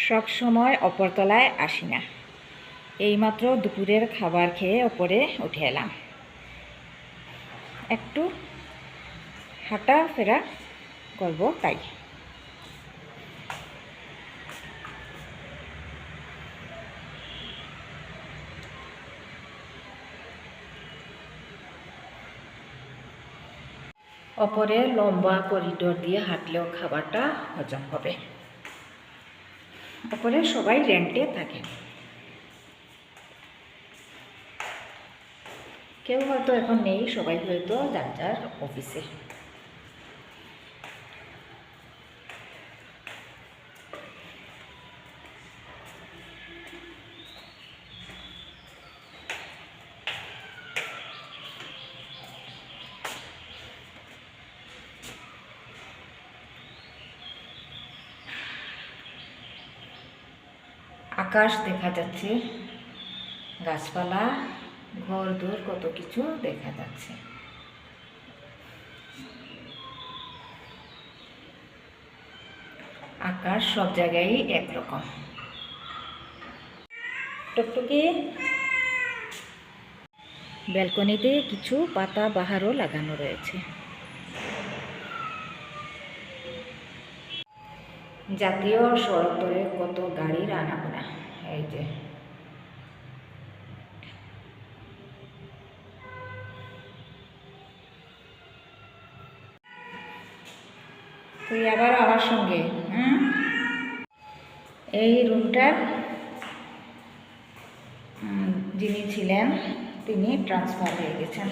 সব সময় অপরতলায় আসি না। এইমাত্র দুপুরের খাবার খেয়ে ওপরে উঠে এলাম, একটু হাঁটাফেরা করব তাই। ওপরে লম্বা করিডোর দিয়ে হাঁটলেও খাবারটা হজম হবে। ওপরে সবাই রেন্টে থাকেন, কেউ হয়তো এখন নেই, সবাই হয়তো যার যার অফিসে। আকাশ দেখা যাচ্ছে, গাছপালা, ঘর দূর কত কিছু দেখা যাচ্ছে। আকাশ সব জায়গায় একরকম। টুকটুকি ব্যালকনিতে কিছু পাতা বাহারও লাগানো রয়েছে। জাতীয় সড়ক ধরে কত গাড়ির আনাগোনা। এই যে তুই আবার আমার সঙ্গে। এই রুমটার যিনি ছিলেন তিনি ট্রান্সফার হয়ে গেছেন।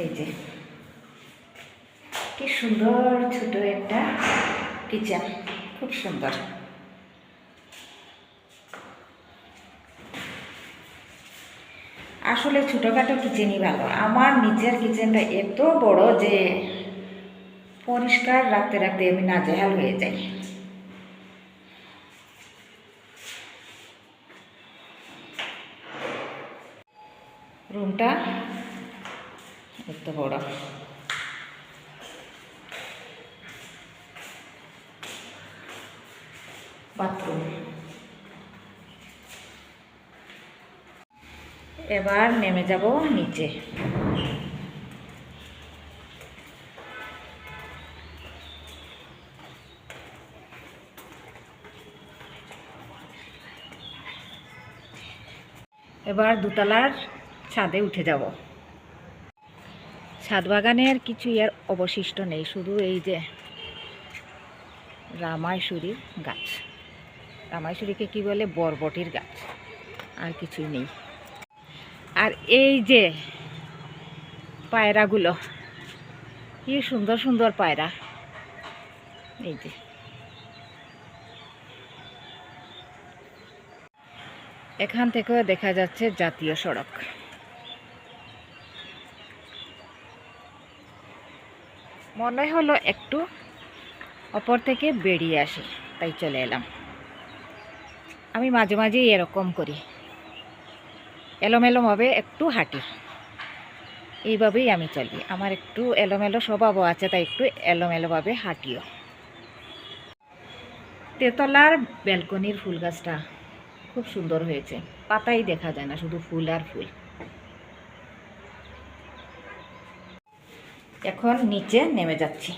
এই যে কি সুন্দর ছোট একটা কিচেন, খুব সুন্দর। আসলে ছোটোখাটো কিচেনই ভালো। আমার নিচের কিচেনটা এত বড় যে পরিষ্কার রাখতে রাখতে আমি নাজেহাল হয়ে যাই। রুমটা এত বড়। বাথরুম। এবার নেমে যাব নিচে। এবার দোতলার ছাদে উঠে যাব। ছাদ বাগানের কিছু আর অবশিষ্ট নেই, শুধু এই যে রামাইশুরীর গাছ। রামাইশুরীকে কি বলে, বরবটির গাছ, আর কিছুই নেই। আর এই যে পায়রাগুলো, কি সুন্দর সুন্দর পায়রা। এই যে এখান থেকেও দেখা যাচ্ছে জাতীয় সড়ক। মনে হলো একটু অপর থেকে বেরিয়ে আসি, তাই চলে এলাম। আমি মাঝে মাঝেই এরকম করি, এলোমেলোভাবে একটু হাঁটি। এইভাবেই আমি চলি, আমার একটু এলোমেলো স্বভাবও আছে, তাই একটু এলোমেলোভাবে হাঁটিও। তেতলার ব্যালকনির ফুল গাছটা খুব সুন্দর হয়েছে, পাতাই দেখা যায় না, শুধু ফুল আর ফুল। এখন নিচে নেমে যাচ্ছি।